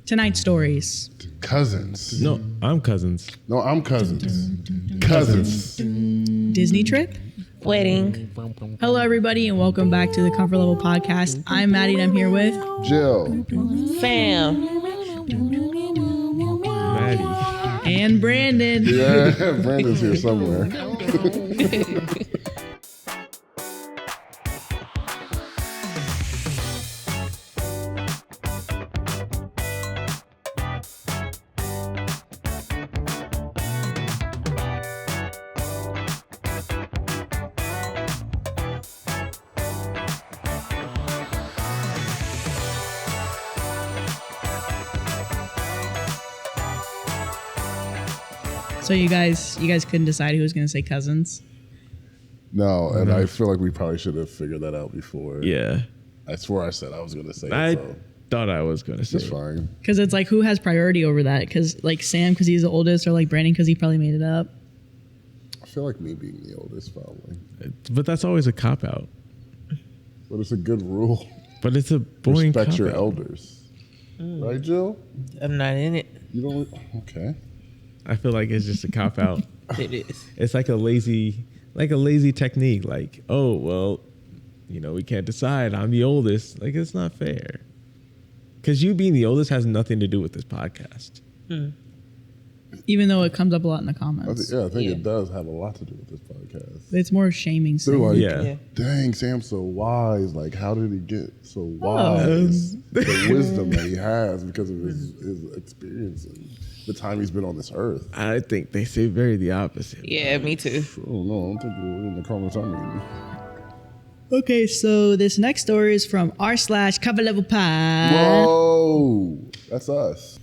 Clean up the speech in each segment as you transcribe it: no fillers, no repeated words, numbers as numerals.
Tonight's stories. Cousins. No, I'm cousins. No, I'm cousins. Cousins. Disney trip. Wedding. Hello, everybody, and welcome back to the Comfort Level Podcast. I'm Maddie, and I'm here with Jill. Sam. Madi. and Brandon. Yeah, Brandon's here somewhere. So you guys couldn't decide who was going to say cousins. No, and I feel like we probably should have figured that out before. Yeah. I swore I said I was going to say I it, so thought I was going to say it's it. fine. Because it's like, who has priority over that? Because like Sam, because he's the oldest, or like Brandon, because he probably made it up. I feel like me being the oldest, probably. But that's always a cop-out. But it's a good rule. But it's a boring Respect your cop-out. elders. Right, Jill? I'm not in it. You don't... Okay. I feel like it's just a cop-out. It is. It's like a lazy technique. Like, oh, well, we can't decide. I'm the oldest. Like, it's not fair. Because you being the oldest has nothing to do with this podcast. Even though it comes up a lot in the comments. I think Yeah. it does have a lot to do with this podcast. It's more shaming. They're Sam. like, Yeah. dang, Sam's so wise. Like, how did he get so wise? The wisdom that he has because of his experience and the time he's been on this earth. I think they say the opposite. Yeah, me too. I don't know. I don't think we're in the comments I'm reading. Okay, so this next story is from r/Comfort Level Pod. Whoa! That's us.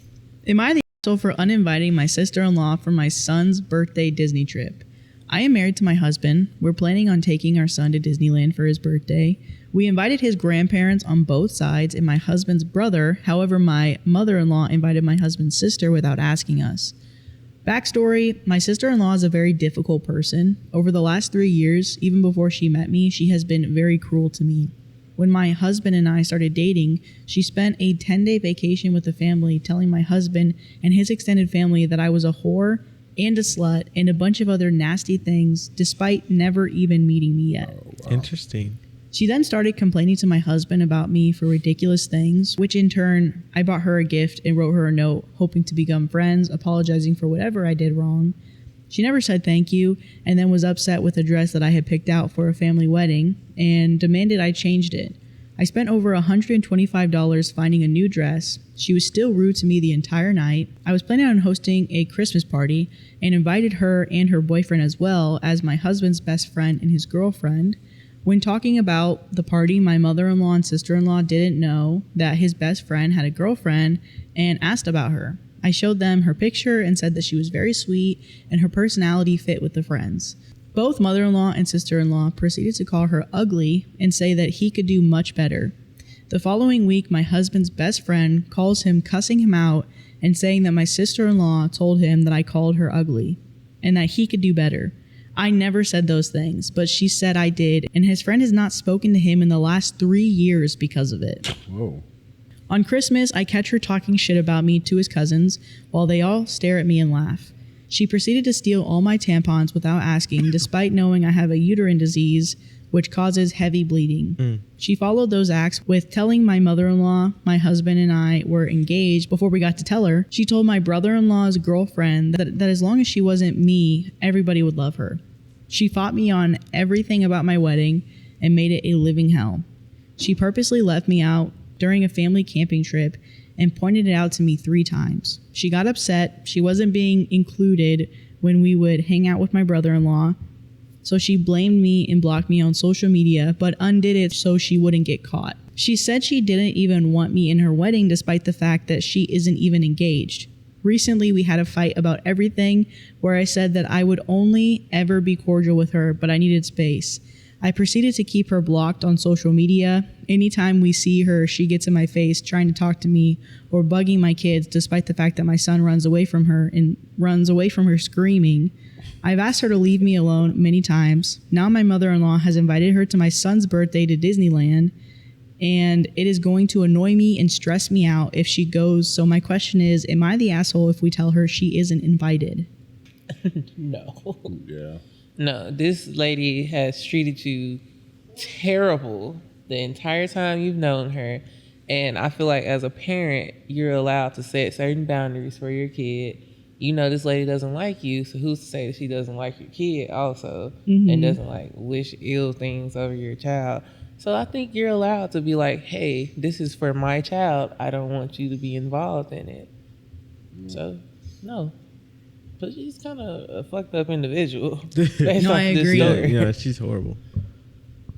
Am I the asshole for uninviting my sister-in-law for my son's birthday Disney trip? I am married to my husband. We're planning on taking our son to Disneyland for his birthday. We invited his grandparents on both sides and my husband's brother. However, my mother-in-law invited my husband's sister without asking us. Backstory, my sister-in-law is a very difficult person. Over the last 3 years, even before she met me, she has been very cruel to me. When my husband and I started dating, she spent a 10-day vacation with the family telling my husband and his extended family that I was a whore and a slut and a bunch of other nasty things despite never even meeting me yet. Interesting. She then started complaining to my husband about me for ridiculous things, which in turn, I bought her a gift and wrote her a note hoping to become friends, apologizing for whatever I did wrong. She never said thank you and then was upset with a dress that I had picked out for a family wedding and demanded I changed it. I spent over $125 finding a new dress. She was still rude to me the entire night. I was planning on hosting a Christmas party and invited her and her boyfriend as well as my husband's best friend and his girlfriend. When talking about the party, my mother-in-law and sister-in-law didn't know that his best friend had a girlfriend and asked about her. I showed them her picture and said that she was very sweet and her personality fit with the friends. Both mother-in-law and sister-in-law proceeded to call her ugly and say that he could do much better. The following week, my husband's best friend calls him cussing him out and saying that my sister-in-law told him that I called her ugly and that he could do better. I never said those things, but she said I did, and his friend has not spoken to him in the last 3 years because of it. Whoa. On Christmas, I catch her talking shit about me to his cousins while they all stare at me and laugh. She proceeded to steal all my tampons without asking, despite knowing I have a uterine disease, which causes heavy bleeding. She followed those acts with telling my mother-in-law, my husband, and I were engaged before we got to tell her. She told my brother-in-law's girlfriend that as long as she wasn't me, everybody would love her. She fought me on everything about my wedding and made it a living hell. She purposely left me out during a family camping trip and pointed it out to me 3 times. She got upset. She wasn't being included when we would hang out with my brother-in-law. So she blamed me and blocked me on social media, but undid it so she wouldn't get caught. She said she didn't even want me in her wedding despite the fact that she isn't even engaged. Recently, we had a fight about everything where I said that I would only ever be cordial with her, but I needed space. I proceeded to keep her blocked on social media. Anytime we see her, she gets in my face trying to talk to me or bugging my kids, despite the fact that my son runs away from her screaming. I've asked her to leave me alone many times. Now my mother-in-law has invited her to my son's birthday to Disneyland. and it is going to annoy me and stress me out if she goes. So my question is, am I the asshole if we tell her she isn't invited? No. Yeah. No, this lady has treated you terrible the entire time you've known her. And I feel like as a parent, you're allowed to set certain boundaries for your kid. You know this lady doesn't like you, so who's to say that she doesn't like your kid also, and doesn't like wish ill things over your child. So I think you're allowed to be like, hey, this is for my child. I don't want you to be involved in it. So, no. But she's kind of a fucked up individual. Based No, off I this agree. story. Yeah, she's horrible.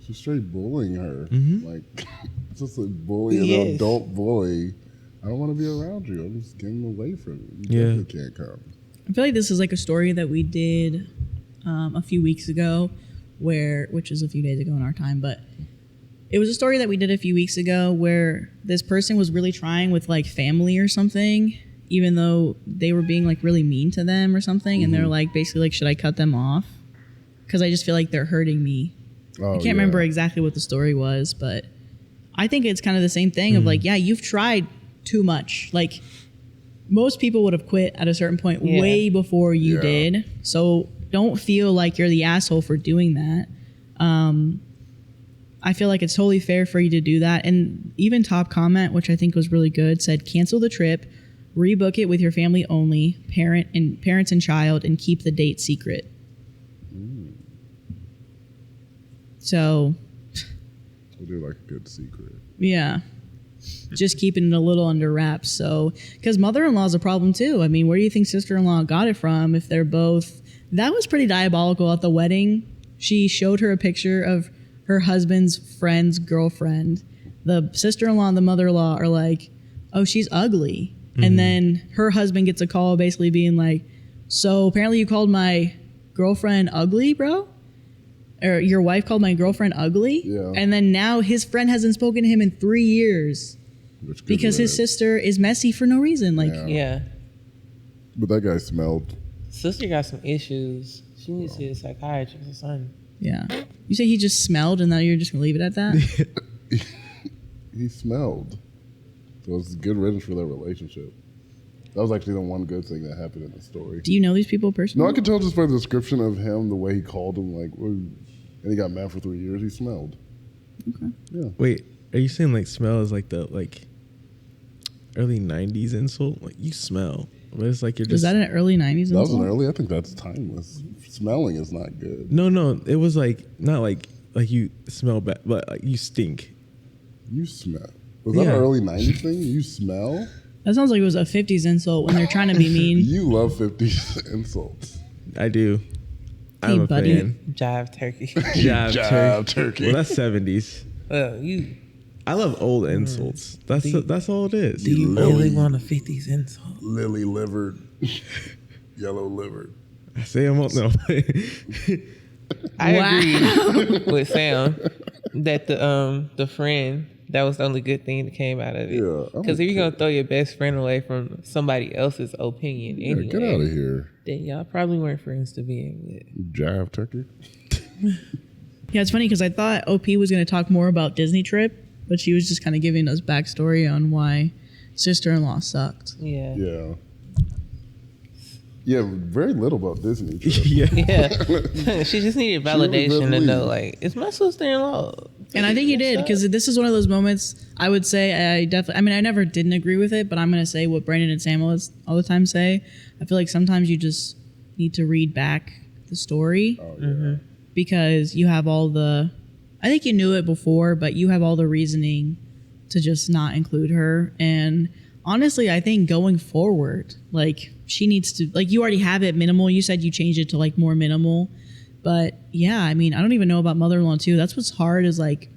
She's straight bullying her. Mm-hmm. Like, just a bully, Yes. an adult bully. I don't want to be around you. I'm just getting away from you. You Yeah. definitely can't come. I feel like this is like a story that we did a few weeks ago, which was a few days ago in our time, but it was a story that we did a few weeks ago where this person was really trying with like family or something, even though they were being like really mean to them or something, and they're like basically like, should I cut them off? Because I just feel like they're hurting me. Oh, I can't remember exactly what the story was, but I think it's kind of the same thing of like, yeah, you've tried too much. Like most people would have quit at a certain point way before you did. So don't feel like you're the asshole for doing that. I feel like it's totally fair for you to do that. And even top comment, which I think was really good, said cancel the trip, rebook it with your family only, parents and child, and keep the date secret. So We do like a good secret. yeah, just keeping it a little under wraps. So, because mother-in-law is a problem too. I mean, where do you think sister-in-law got it from? If they're both, that was pretty diabolical at the wedding. She showed her a picture of her husband's friend's girlfriend. The sister-in-law and the mother-in-law are like, "Oh, she's ugly," and then her husband gets a call, basically being like, "So apparently you called my girlfriend ugly, bro." Or your wife called my girlfriend ugly. Yeah. And then now his friend hasn't spoken to him in 3 years Which good because his riddance. sister is messy for no reason. Like, Yeah. But that guy smelled. Sister got some issues. She needs to see a psychiatrist or something. yeah. You say he just smelled and now you're just going to leave it at that? He smelled. So it's good riddance for their relationship. That was actually the one good thing that happened in the story. Do you know these people personally? No, I could tell just by the description of him, the way he called him, like, and he got mad for 3 years. He smelled. Okay. Yeah. Wait, are you saying like smell is like the early 90s insult? Like you smell. But it's like you're just Was that an early 90s? That was an insult? early. I think that's timeless. Smelling is not good. No, it was like not like you smell bad, but like you stink. You smell. Was that Yeah. an early 90s thing? You smell? That sounds like it was a 50s insult when they're trying to be mean. You love 50s insults. I do. Hey, I'm a buddy. fan. Jive turkey. Jive Jive turkey. turkey. Well, that's 70s. Well, you I love old insults. That's all it is. do you really want a 50s insult? Lily livered. Yellow livered. I say I'm up now. I Wow. agree with Sam that the friend, that was the only good thing that came out of it. Yeah, I'm Because if you're gonna throw your best friend away from somebody else's opinion Yeah, anyway, get out of here. then y'all probably weren't friends to begin with. Jive turkey. Yeah, it's funny because I thought OP was going to talk more about Disney trip, but she was just kind of giving us backstory on why sister-in-law sucked. Yeah. Yeah. Yeah, very little about Disney. Trip. yeah. Yeah. She just needed validation to really- know, like, it's my sister-in-law. And I think he did because this is one of those moments I would say I mean, I never didn't agree with it, but I'm going to say what Brandon and Sam all the time say. I feel like sometimes you just need to read back the story Oh, yeah. because you have I think you knew it before, but you have all the reasoning to just not include her. And honestly, I think going forward, like she needs to, like you already have it minimal. You said you changed it to like more minimal. But yeah, I mean, I don't even know about mother-in-law too. That's what's hard is like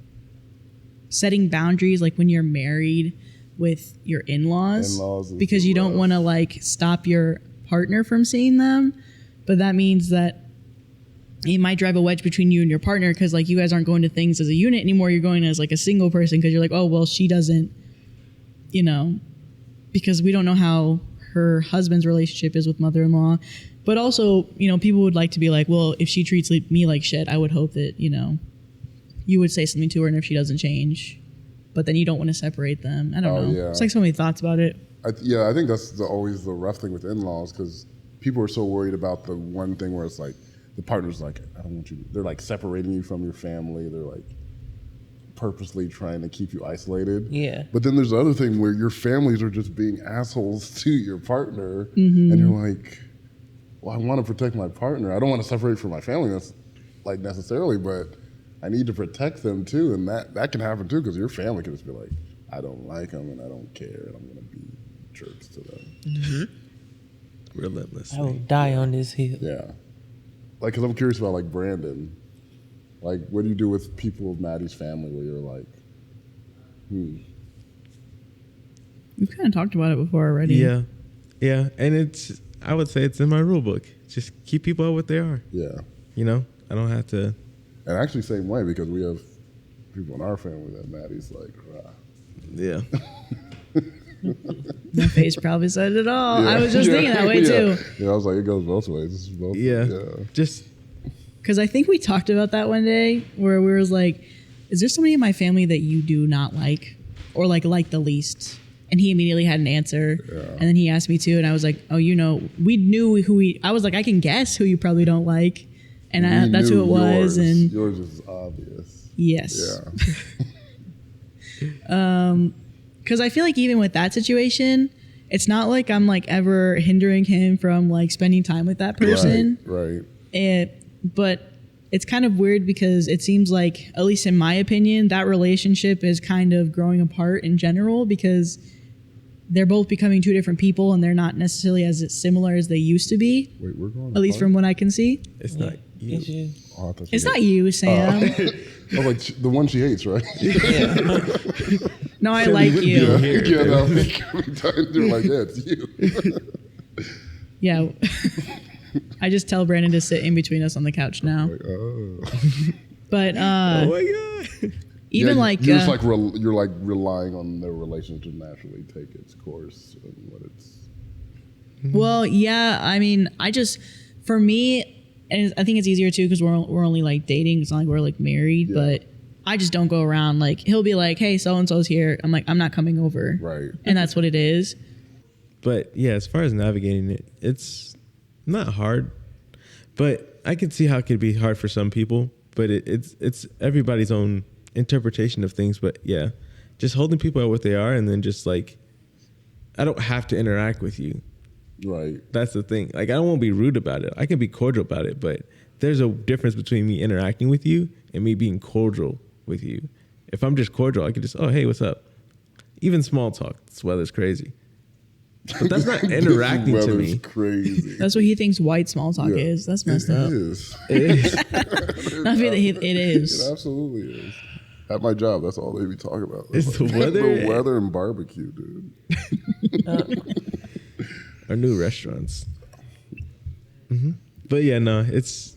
setting boundaries, like when you're married with your in-laws In-laws is because you don't rough. want to like stop your partner from seeing them. But that means that it might drive a wedge between you and your partner because like you guys aren't going to things as a unit anymore. You're going as like a single person because you're like, oh, well, she doesn't, you know, because we don't know how her husband's relationship is with mother-in-law. But also, you know, people would like to be like, well, if she treats me like shit, I would hope that, you know, you would say something to her, and if she doesn't change, but then you don't want to separate them. I don't Oh, know. yeah. It's like so many thoughts about it. I think that's always the rough thing with in-laws, because people are so worried about the one thing where it's like the partner's like, I don't want you. They're like separating you from your family. They're like purposely trying to keep you isolated. Yeah. But then there's the other thing where your families are just being assholes to your partner, and you're like, well, I want to protect my partner. I don't want to separate from my family. That's like necessarily, but I need to protect them too, and that can happen too, because your family can just be like, I don't like them and I don't care, and I'm gonna be jerks to them. Relentlessly. I will die on this hill. Yeah, like, because I'm curious about like Brandon. Like, what do you do with people of Maddie's family where you're like, We've kind of talked about it before already. Yeah. Yeah. And I would say it's in my rule book. Just keep people at what they are. yeah. You know, I don't have to. And actually, same way, because we have people in our family that Maddie's like, rah. Yeah. My face probably said it all. Yeah. I was just thinking that way Yeah. too. Yeah, I was like, it goes both ways. This is both Yeah. yeah. Just, Because I think we talked about that one day where we was like, is there somebody in my family that you do not like or like the least? And he immediately had an answer. Yeah. And then he asked me too. And I was like, oh, we knew I was like, I can guess who you probably don't like. And We that's who it knew was. yours. And Yours is obvious. yes. Yeah. Because I feel like even with that situation, it's not like I'm like ever hindering him from like spending time with that person. Right. But it's kind of weird because it seems like, at least in my opinion, that relationship is kind of growing apart in general because they're both becoming two different people and they're not necessarily as similar as they used to be, Wait, we're going. at least from what I can see. it's not you. It's you. Oh, I thought she It's hated- not you, Sam. I was like, the one she hates, right? No, I So like we wouldn't you. be here. Yeah, no, they're like, yeah, it's you. Yeah. I just tell Brandon to sit in between us on the couch now. Like, oh. But Oh my God. even Yeah, like you're just like you're like relying on their relationship to naturally take its course and what it's. well, yeah, I mean, for me, and I think it's easier too because we're only like dating. It's not like we're like married, Yeah. but I just don't go around like he'll be like, hey, so and so's here. I'm like, I'm not coming over, Right. and that's what it is. But yeah, as far as navigating it, it's not hard. But I can see how it could be hard for some people. But it's everybody's own interpretation of things. But yeah, just holding people at what they are, and then just like, I don't have to interact with you. Right. That's the thing. Like, I don't want to be rude about it. I can be cordial about it, but there's a difference between me interacting with you and me being cordial with you. If I'm just cordial, I can just, oh, hey, what's up? Even small talk. This weather's crazy. But that's not interacting This to weather's me. crazy. That's what he thinks white small talk Yeah. is. That's messed It up. is. It is. I feel that it is. It absolutely is. At my job, that's all they be talking about. It's the weather. The weather and barbecue, dude. Our new restaurants. But yeah, no, it's,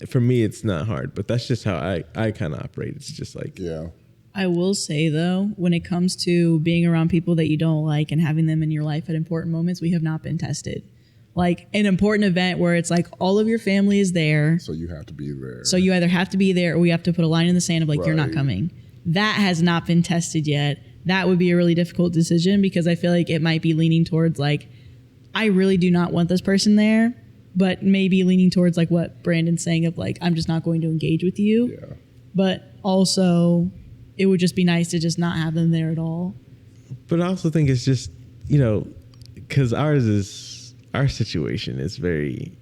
for me, it's not hard. But that's just how I kind of operate. It's just like, Yeah. I will say though, when it comes to being around people that you don't like and having them in your life at important moments, we have not been tested. Like an important event where it's like all of your family is there. So you have to be there. So you either have to be there or we have to put a line in the sand of like, you're not Right. coming. That has not been tested yet. That would be a really difficult decision because I feel like it might be leaning towards like, I really do not want this person there, but maybe leaning towards like what Brandon's saying of like, I'm just not going to engage with you. Yeah. But also it would just be nice to just not have them there at all. but I also think it's just, you know, because our situation is very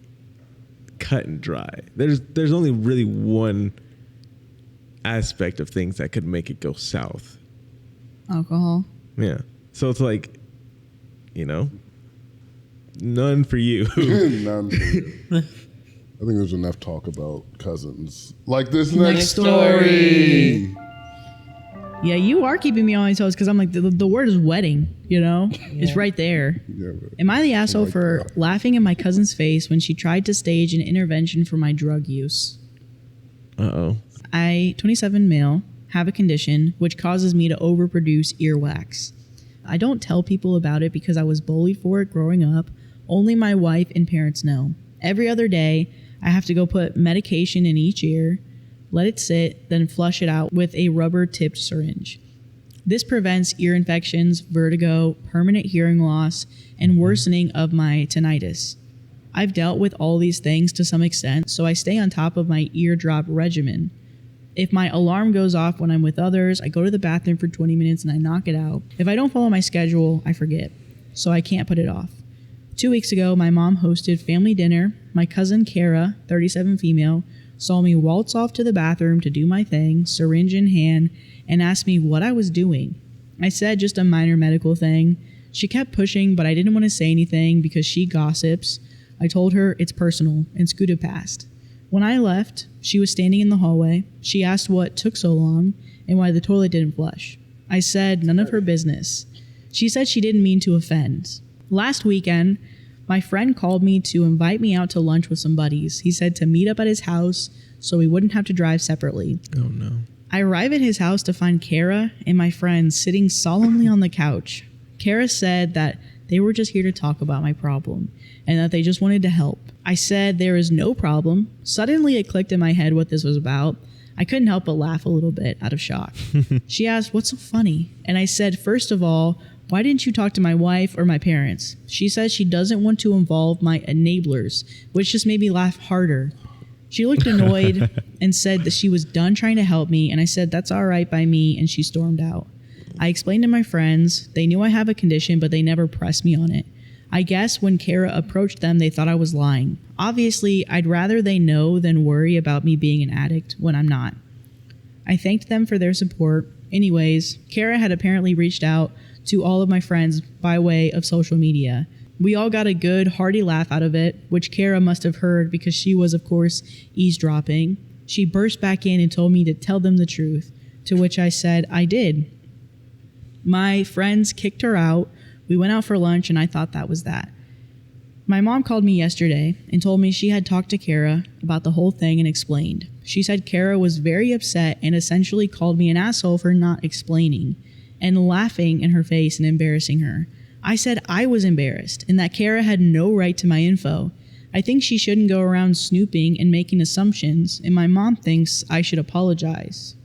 cut and dry. There's only really one aspect of things that could make it go south. Alcohol. Yeah. So it's like, you know, none for you. None for you. I think there's enough talk about cousins. Like this next story. Yeah, you are keeping me on my toes because I'm like, the word is wedding, you know? It's right there. Yeah, but Am I the asshole like for that. laughing in my cousin's face when she tried to stage an intervention for my drug use? Uh-oh. I, 27 male, have a condition which causes me to overproduce earwax. I don't tell people about it because I was bullied for it growing up. Only my wife and parents know. Every other day, I have to go put medication in each ear, let it sit, then flush it out with a rubber-tipped syringe. This prevents ear infections, vertigo, permanent hearing loss, and worsening of my tinnitus. I've dealt with all these things to some extent, so I stay on top of my eardrop regimen. If my alarm goes off when I'm with others, I go to the bathroom for 20 minutes and I knock it out. If I don't follow my schedule, I forget, so I can't put it off. 2 weeks ago, my mom hosted family dinner. My cousin Kara, 37 female, saw me waltz off to the bathroom to do my thing, syringe in hand, and asked me what I was doing. I said just a minor medical thing. She kept pushing, but I didn't want to say anything because she gossips. I told her it's personal and scooted past. When I left, she was standing in the hallway. She asked what took so long and why the toilet didn't flush. I said none of her business. She said she didn't mean to offend. Last weekend, my friend called me to invite me out to lunch with some buddies. He said to meet up at his house so we wouldn't have to drive separately. Oh no. I arrive at his house to find Kara and my friends sitting solemnly on the couch. Kara said that they were just here to talk about my problem and that they just wanted to help. I said there is no problem. Suddenly it clicked in my head what this was about. I couldn't help but laugh a little bit out of shock. She asked, "What's so funny?" And I said, first of all, why didn't you talk to my wife or my parents? She says she doesn't want to involve my enablers, which just made me laugh harder. She looked annoyed and said that she was done trying to help me, and I said that's all right by me, and she stormed out. I explained to my friends. They knew I have a condition, but they never pressed me on it. I guess when Kara approached them, they thought I was lying. Obviously, I'd rather they know than worry about me being an addict when I'm not. I thanked them for their support. Anyways, Kara had apparently reached out to all of my friends by way of social media. We all got a good, hearty laugh out of it, which Kara must have heard because she was, of course, eavesdropping. She burst back in and told me to tell them the truth, to which I said I did. My friends kicked her out. We went out for lunch, and I thought that was that. My mom called me yesterday and told me she had talked to Kara about the whole thing and explained. She said Kara was very upset and essentially called me an asshole for not explaining and laughing in her face and embarrassing her. I said I was embarrassed and that Kara had no right to my info. I think she shouldn't go around snooping and making assumptions, and my mom thinks I should apologize.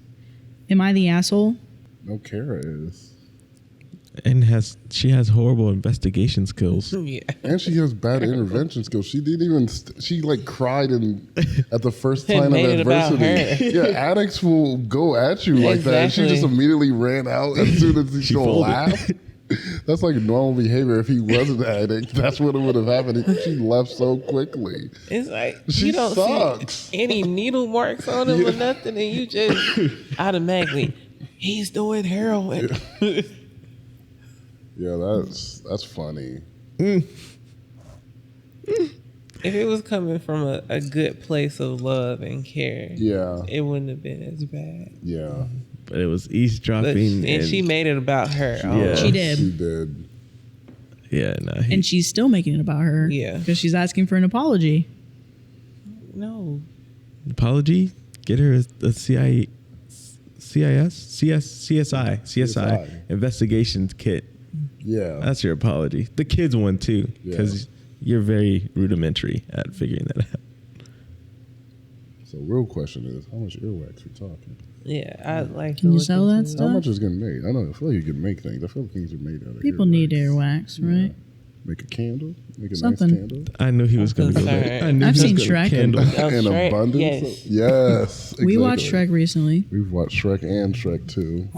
Am I the asshole? No, Kara is. And she has horrible investigation skills. Yeah. And she has bad intervention skills. She didn't even. She like cried at the first sign of made it about adversity. her. Yeah, addicts will go at you like that. And she just Exactly. immediately ran out as soon as she gonna folded. laugh. That's like normal behavior. If he was an addict, that's what would have happened. She left so quickly. It's like She you don't sucks. see any needle marks on him or nothing, and you just automatically, he's doing heroin. Yeah, that's funny. If it was coming from a good place of love and care, Yeah, it wouldn't have been as bad. yeah, But it was But eavesdropping. and she made it about her. Yeah. She did. she did. Yeah, no. And she's still making it about her. Yeah. Because she's asking for an apology. No. apology. Get her a CSI investigation kit. Yeah, That's your apology. The kids one too, because you're very rudimentary at figuring that out. so real question is, how much earwax we talking? Yeah, I'd like to Can you look sell that into it. stuff? How much is getting made? I know. I feel like you can make things. I feel like things are made out of People earwax. need earwax, right? Make a candle. Make a Something. nice candle. I knew he was going to go there. concerned. I knew I've he was seen gonna Shrek. Candle. Oh, In Shrek, abundance. yes. Yes. We watched exactly. Shrek recently. We've watched Shrek and Shrek 2.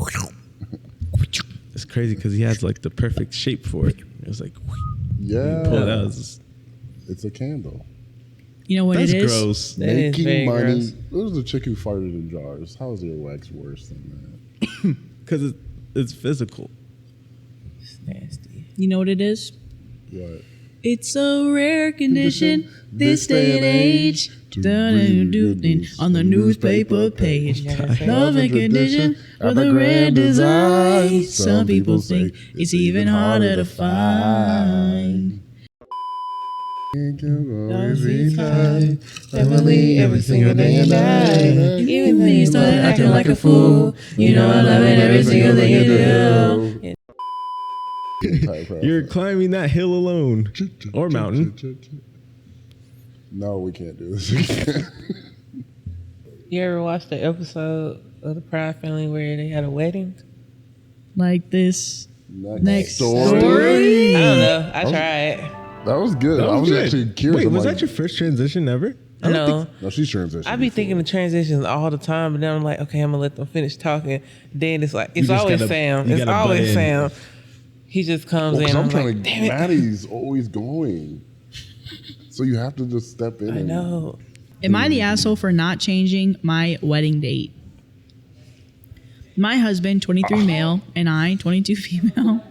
It's crazy because he has like the perfect shape for it. It was like Yeah. pull it out. It's just- It's a candle. You know what That's it is? gross. That is Making very money. gross. It was the chick who farted in jars. How is earwax worse than Because it's physical. It's nasty. You know what it is? that? What? It's a rare condition this day and age. To Done read on the newspaper page. Yeah. Love and condition with a rare design. Some people think it's even harder to find. Emily, every single day and night. Even when you started acting like a fool, you know I love it every single thing you do. You're climbing that hill alone or mountain. No, we can't do this again. You ever watched the episode of the Proud Family where they had a wedding? Like this. Next story. I don't know. I tried. That was good. That I was good. actually curious. Wait, I'm was like, that your first transition ever? No. No, she's transitioning. I be thinking of transitions all the time, but then I'm like, okay, I'm gonna let them finish talking. Then it's like, it's just always gotta- Sam. you It's gotta always butt in. Sam. He just comes in. 'cause I'm I'm trying like, to. damn it. Maddie's always going, so you have to just step in. I know. Am I the asshole for not changing my wedding date? My husband, 23 male, and I, 22 female.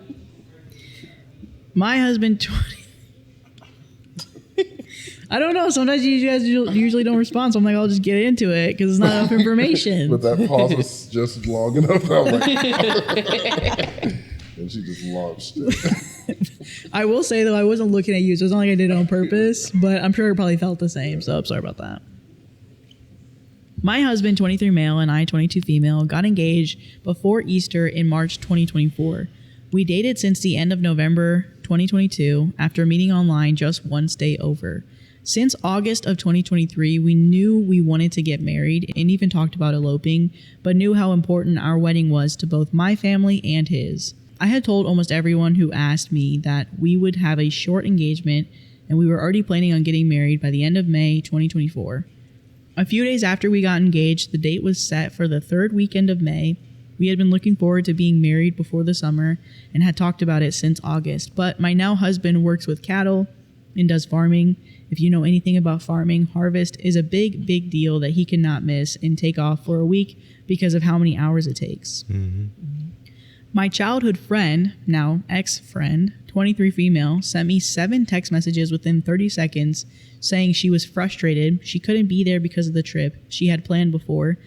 My husband, 20. I don't know. Sometimes you guys usually don't respond, so I'm like, I'll just get into it because it's not enough information. But that pause was just long enough. I was like, and she just launched it. I will say, though, I wasn't looking at you, so it's not like I did it on purpose, but I'm sure it probably felt the same, so I'm sorry about that. My husband, 23 male, and I, 22 female, got engaged before Easter in March 2024. We dated since the end of November 2022 after meeting online just one state over. Since August of 2023, we knew we wanted to get married and even talked about eloping, but knew how important our wedding was to both my family and his. I had told almost everyone who asked me that we would have a short engagement and we were already planning on getting married by the end of May 2024. A few days after we got engaged, the date was set for the third weekend of May. We had been looking forward to being married before the summer and had talked about it since August, but my now husband works with cattle and does farming. If you know anything about farming, harvest is a big, big deal that he cannot miss and take off for a week because of how many hours it takes. My childhood friend, now ex-friend, 23 female, sent me 7 text messages within 30 seconds saying she was frustrated, she couldn't be there because of the trip she had planned before,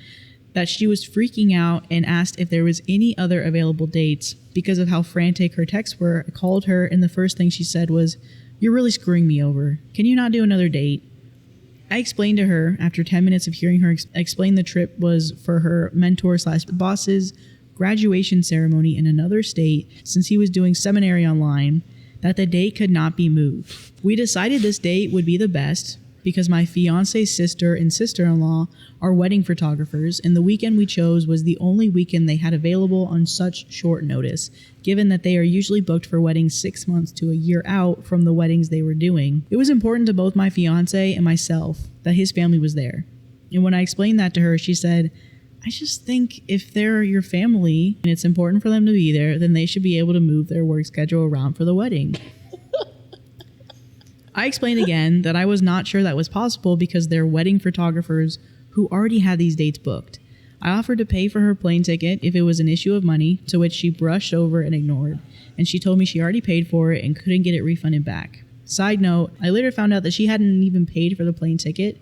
that she was freaking out and asked if there was any other available dates because of how frantic her texts were. I called her and the first thing she said was, "You're really screwing me over. Can you not do another date?" I explained to her after 10 minutes of hearing her explain the trip was for her mentor/boss's graduation ceremony in another state since he was doing seminary online, that the date could not be moved. We decided this date would be the best because my fiance's sister and sister-in-law are wedding photographers, and the weekend we chose was the only weekend they had available on such short notice, given that they are usually booked for weddings 6 months to a year out from the weddings they were doing. It was important to both my fiance and myself that his family was there. And when I explained that to her, she said, "I just think if they're your family and it's important for them to be there, then they should be able to move their work schedule around for the wedding." I explained again that I was not sure that was possible because they're wedding photographers who already had these dates booked. I offered to pay for her plane ticket if it was an issue of money, to which she brushed over and ignored, and she told me she already paid for it and couldn't get it refunded back. Side note, I later found out that she hadn't even paid for the plane ticket.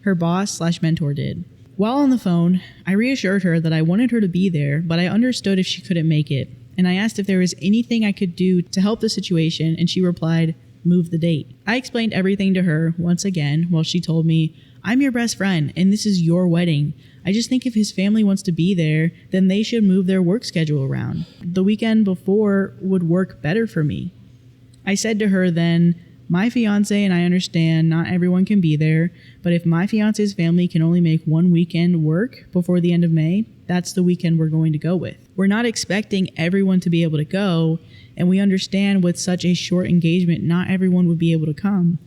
Her boss/mentor did. While on the phone, I reassured her that I wanted her to be there, but I understood if she couldn't make it, and I asked if there was anything I could do to help the situation, and she replied, "Move the date." I explained everything to her once again while she told me, "I'm your best friend and this is your wedding. I just think if his family wants to be there, then they should move their work schedule around. The weekend before would work better for me." I said to her then, "My fiance and I understand not everyone can be there, but if my fiance's family can only make one weekend work before the end of May, that's the weekend we're going to go with. We're not expecting everyone to be able to go, and we understand with such a short engagement, not everyone would be able to come.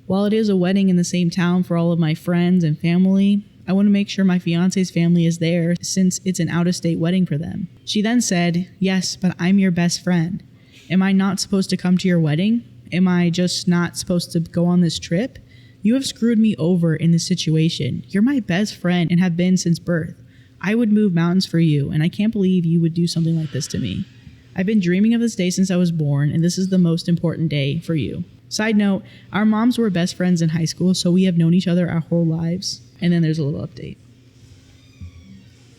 While it is a wedding in the same town for all of my friends and family, I want to make sure my fiance's family is there since it's an out-of-state wedding for them." She then said, "Yes, but I'm your best friend. Am I not supposed to come to your wedding? Am I just not supposed to go on this trip? You have screwed me over in this situation. You're my best friend and have been since birth. I would move mountains for you, and I can't believe you would do something like this to me. I've been dreaming of this day since I was born, and this is the most important day for you." Side note, our moms were best friends in high school, so we have known each other our whole lives. And then there's a little update.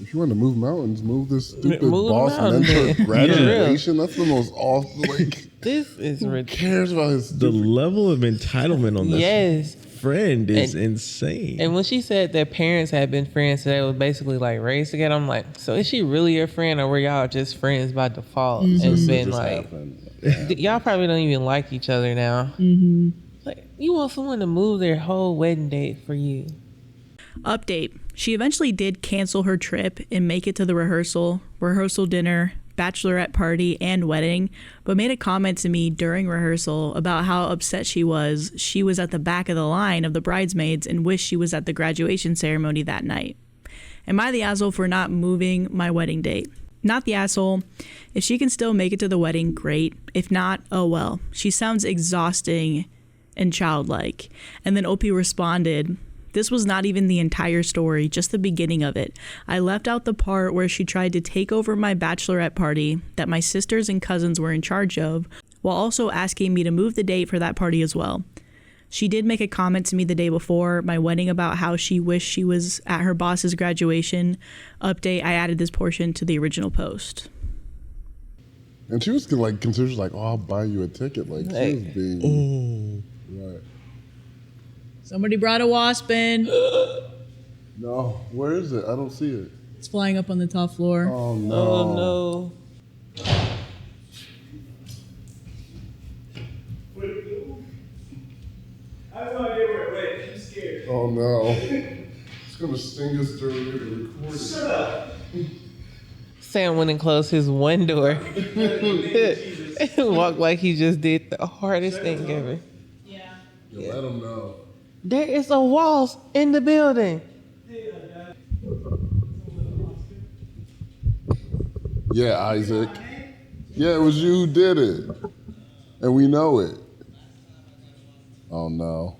If you want to move mountains, move this stupid Move the boss mountain, mentor man. graduation. That's the most awful. Like, This is who ridiculous. cares about his The stupid? level of entitlement on this Yes. friend is And- insane. And when she said their parents had been friends, so they was basically like raised together, I'm like, so is she really your friend, or were y'all just friends by default and It been just like, happened. y'all probably don't even like each other now. Like, you want someone to move their whole wedding date for you? Update. She eventually did cancel her trip and make it to the rehearsal dinner, bachelorette party and wedding, but made a comment to me during rehearsal about how upset she was at the back of the line of the bridesmaids and wished she was at the graduation ceremony that night. Am I the asshole for not moving my wedding date? Not the asshole. If she can still make it to the wedding, great. If not, oh well. She sounds exhausting and childlike. And then Opie responded, this was not even the entire story, just the beginning of it. I left out the part where she tried to take over my bachelorette party that my sisters and cousins were in charge of, while also asking me to move the date for that party as well. She did make a comment to me the day before my wedding about how she wished she was at her boss's graduation. Update, I added this portion to the original post. And she was like, considered like, oh, I'll buy you a ticket. Like, she was being, right. Somebody brought a wasp in. No, where is it? I don't see it. It's flying up on the top floor. Oh, no. Oh no. I have no idea where it went. I'm scared. Oh, no. It's going to sting us during the recording. Shut up. Sam went and closed his one door. Walked like he just did the hardest thing ever. Yeah. Yeah, let them know. There is a wasp in the building. Yeah, Isaac. Yeah, it was you who did it. And we know it. Oh, no.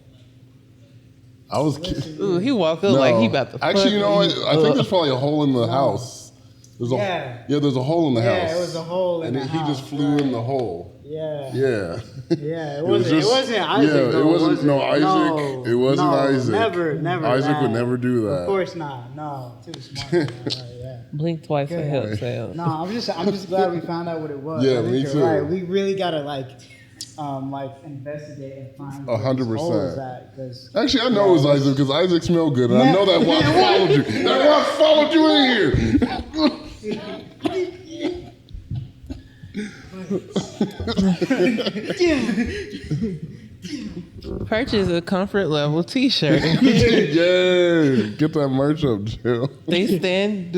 I was kidding. Ooh, he walked up like he about to Actually, you know what? I think there's probably a hole in the house. There's there's a hole in the house. Yeah, it was a hole in the house. And he just flew in the hole. Yeah. Yeah. Yeah, it wasn't Isaac. Yeah, though, it wasn't. was it? No, Isaac. No, it wasn't no, Isaac. Never. Isaac that. would never do that. Of course not. No, too smart. Yeah. Blink twice for help, Sam. No, I'm just glad we found out what it was. Yeah, I think me you're too. Right. We really gotta investigate and find 100%. Actually, I know it was Isaac because Isaac smelled good, and I know that wasp followed you. That wasp followed you in here. Purchase a comfort level t-shirt. Yeah, get that merch up, Jill. They stand,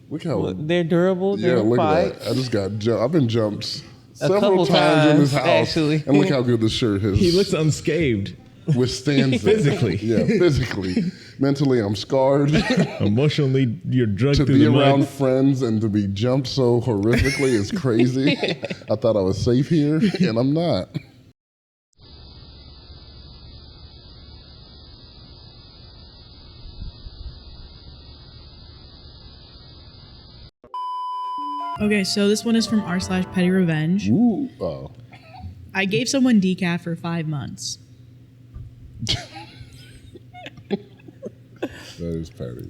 Look how they're durable, yeah, they're look fight. at that. I just got jumped. I've been jumped several couple times in this times, house, actually. and look how good this shirt is. He looks unscathed. Withstands it. Physically. Yeah, physically. Mentally, I'm scarred. Emotionally, you're drugged To through be the around mud. friends and to be jumped so horrifically is crazy. I thought I was safe here, and I'm not. Okay, so this one is from r/petty revenge. Ooh. Oh. I gave someone decaf for 5 months. That is petty.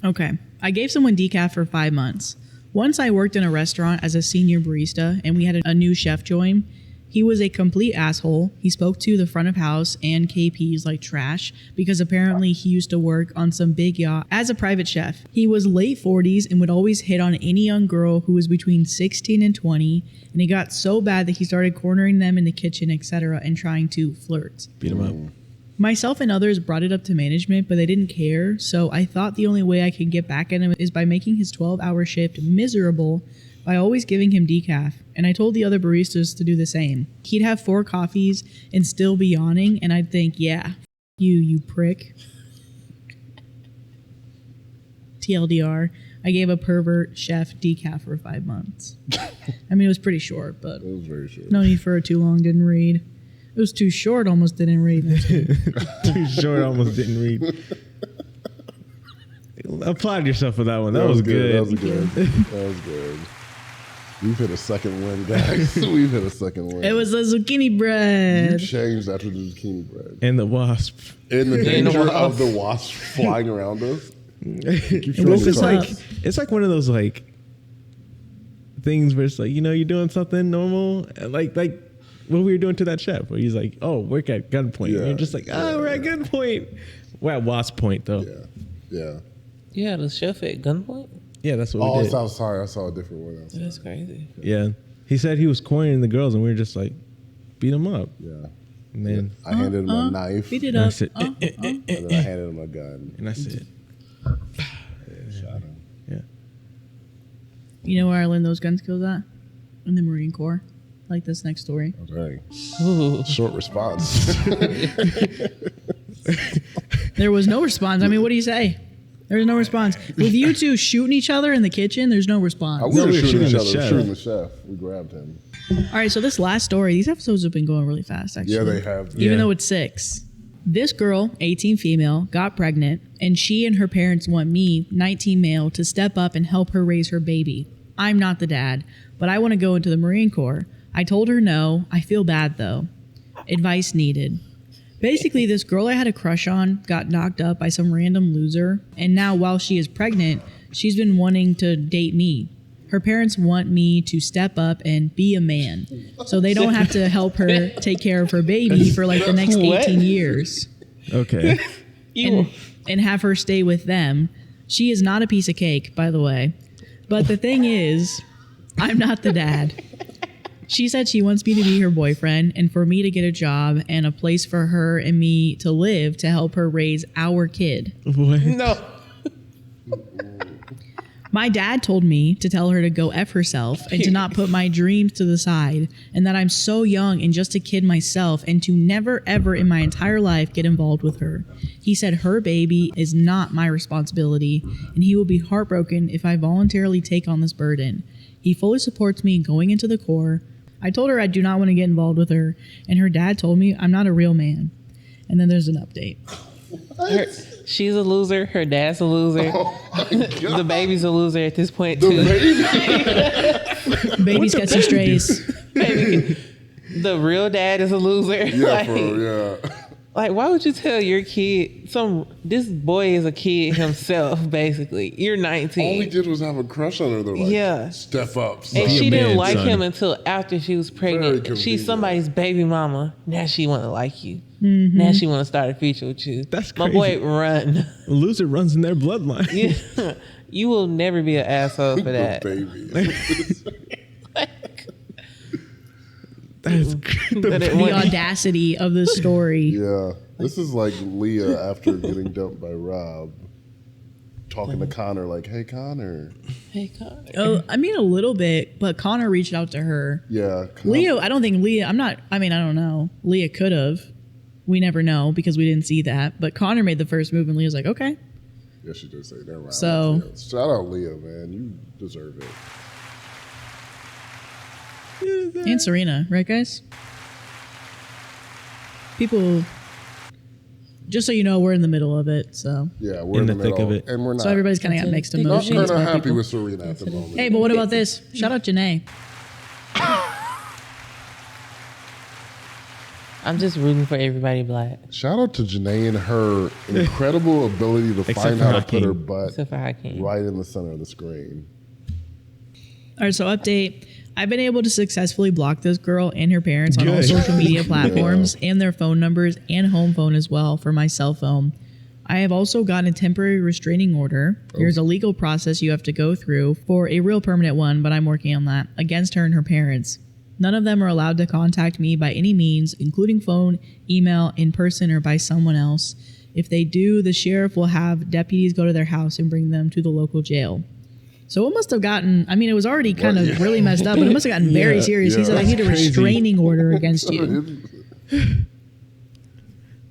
Okay. I gave someone decaf for 5 months. Once I worked in a restaurant as a senior barista and we had a new chef join. He was a complete asshole. He spoke to the front of house and KPs like trash because apparently he used to work on some big yacht as a private chef. He was late 40s and would always hit on any young girl who was between 16 and 20, and it got so bad that he started cornering them in the kitchen, etc., and trying to flirt. Beat him up. Myself and others brought it up to management, but they didn't care, so I thought the only way I could get back at him is by making his 12-hour shift miserable by always giving him decaf, and I told the other baristas to do the same. He'd have 4 coffees and still be yawning, and I'd think, yeah, you prick. TLDR, I gave a pervert chef decaf for 5 months. I mean, it was pretty short, but It was very short. no need for it too long, didn't read. It was too short, almost didn't read. Too short, almost didn't read. Applaud yourself for that one. That was good. That was good. That was good. We've hit a second win, guys. We've hit a second win. It was the zucchini You bread. changed after the zucchini bread. And the wasp. In the And the danger wasp. of the wasp flying around us. It woke us up. It's like one of those like things where it's like, you know, you're doing something normal, like what we were doing to that chef, where he's like, "Oh, work at gunpoint." Yeah. And you're just like, "Oh, we're at gunpoint." We're at Wasp Point though. Yeah. Yeah. Yeah, the chef at gunpoint. Yeah, that's what Oh, we did. sorry. I saw a different one. Else. That's crazy. Yeah, he said he was cornering the girls, and we were just like, beat him up. Yeah. And then I handed him a knife, Beat it and I up. said, and then I handed him a gun. and I said, And shot him. yeah. You know where I learned those gun skills at? In the Marine Corps. Like this next story. Oh, dang. Ooh. Short response. There was no response. I mean, what do you say? There's no response. With you two shooting each other in the kitchen, there's no response. We were we were shooting each shooting the other. chef. Shooting the chef. We grabbed him. All right, so this last story, these episodes have been going really fast, actually. Yeah, they have. Even Yeah. though it's 6. This girl, 18 female, got pregnant, and she and her parents want me, 19 male, to step up and help her raise her baby. I'm not the dad, but I want to go into the Marine Corps. I told her no. I feel bad, though. Advice needed. Basically, this girl I had a crush on got knocked up by some random loser, and now while she is pregnant, she's been wanting to date me. Her parents want me to step up and be a man, so they don't have to help her take care of her baby for like the next What? 18 years Okay. and have her stay with them. She is not a piece of cake, by the way. But the thing is, I'm not the dad. She said she wants me to be her boyfriend and for me to get a job and a place for her and me to live to help her raise our kid. What? No. My dad told me to tell her to go F herself and to not put my dreams to the side and that I'm so young and just a kid myself and to never ever in my entire life get involved with her. He said her baby is not my responsibility and he will be heartbroken if I voluntarily take on this burden. He fully supports me going into the Corps. I told her I do not want to get involved with her and her dad told me I'm not a real man. And then there's an update. She's a loser. Her dad's a loser. The baby's a loser at this point too. Baby's got some strays. Baby, the real dad is a loser. Yeah, like, for real, yeah. like, why would you tell your kid this boy is a kid himself? Basically, you're 19. All he did was have a crush on her. They're like, Yeah. step up, son. And Be a she didn't man, like son. him until after she was pregnant. convenient. She's somebody's baby mama. Now she want to like you. Now she want to start a future with you. That's My crazy. boy, run. A loser runs in their bloodline. You will never be an asshole for The that. baby. That's But it The went- audacity of this story. Yeah. This is like Leah after getting dumped by Rob. Talking to Connor like, hey, Connor. Hey, Connor. Oh, I mean, a little bit, but Connor reached out to her. Yeah. Leah, I don't think Leah, I don't know. Leah could have. We never know because we didn't see that. But Connor made the first move and Leah's like, okay. Yeah, she did say that. Right. So- Yeah. Shout out Leah, man. You deserve it. And Serena, right, guys? People, just so you know, we're in the middle of it. So, Yeah, we're In in the the thick middle. of it. And we're not. so everybody's kind of got mixed not emotions. kind of about happy people. with Serena at the moment. Hey, but what about this? Shout out Janae. I'm just rooting for everybody black. Shout out to Janae and her incredible ability to Except find for how to put Hakeem. her butt Except for Hakeem. right in the center of the screen. All right, so update. I've been able to successfully block this girl and her parents on all Good. social media platforms and their phone numbers and home phone as well for my cell phone. I have also gotten a temporary restraining order. There's a legal process you have to go through for a real permanent one, but I'm working on that, against her and her parents. None of them are allowed to contact me by any means, including phone, email, in person, or by someone else. If they do, the sheriff will have deputies go to their house and bring them to the local jail. So it must have gotten, I mean, it was already kind of really messed up, but it must have gotten very Yeah, serious. He yeah. said, I need a That's crazy. restraining order against you.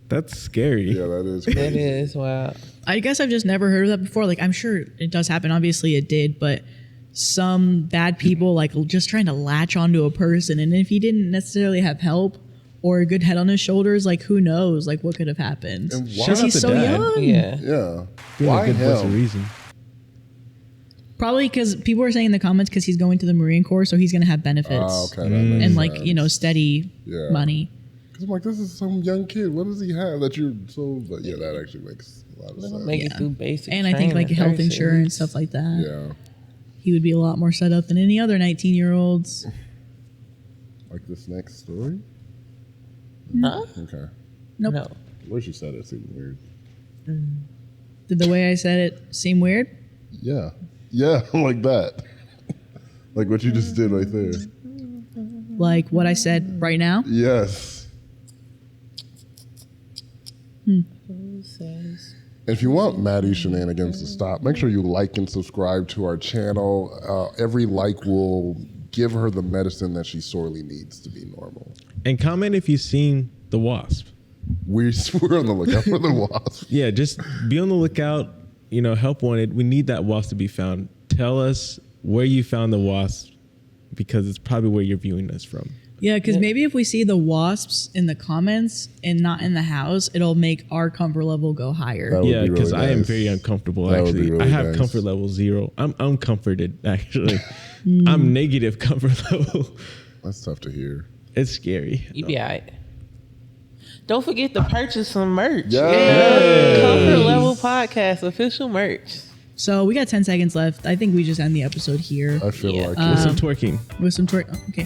That's scary. Yeah, that is That crazy. is wow. I guess I've just never heard of that before. Like, I'm sure it does happen. Obviously, it did, but some bad people, like, just trying to latch onto a person. And if he didn't necessarily have help or a good head on his shoulders, like, who knows, like, what could have happened? And why- Because Shout out he's to so Dad. young. Yeah. Yeah. Being Why a good voice of him? reason. Probably because people are saying in the comments because he's going to the Marine Corps, so he's going to have benefits Oh, okay. That makes and, like, sense. you know, steady Yeah. money. Because I'm like, this is some young kid. What does he have that you're so? But yeah, that actually makes a lot of Let them sense. make Yeah. it through basic And I think, like, training health first, insurance, stuff like that. Yeah, He would be a lot more set up than any other 19-year-olds. like this next story. Huh? Okay, Nope. No. the way she said it seemed weird. Did the way I said it seem weird? Yeah, yeah, like that. Like what you just did right there. Like what I said right now? Yes. Who says If you want Maddie's shenanigans to stop, make sure you like and subscribe to our channel. Every like will give her the medicine that she sorely needs to be normal. And comment if you've seen the Wasp. We're on the lookout for the Wasp. Yeah, just be on the lookout. You know, help wanted. We need that Wasp to be found. Tell us where you found the Wasp, because it's probably where you're viewing us from. Yeah, because maybe if we see the wasps in the comments and not in the house, it'll make our comfort level go higher. That would Yeah, be because really I am nice. very uncomfortable. That would be Actually, really I have nice. comfort level 0. I'm uncomforted. Actually, I'm negative comfort level. That's tough to hear. It's scary. You be all right. Don't forget to purchase some merch. Yes. Comfort Level Podcast official merch. So we got 10 seconds left. I think we just end the episode here I feel Yeah. like With it. some twerking. with some okay.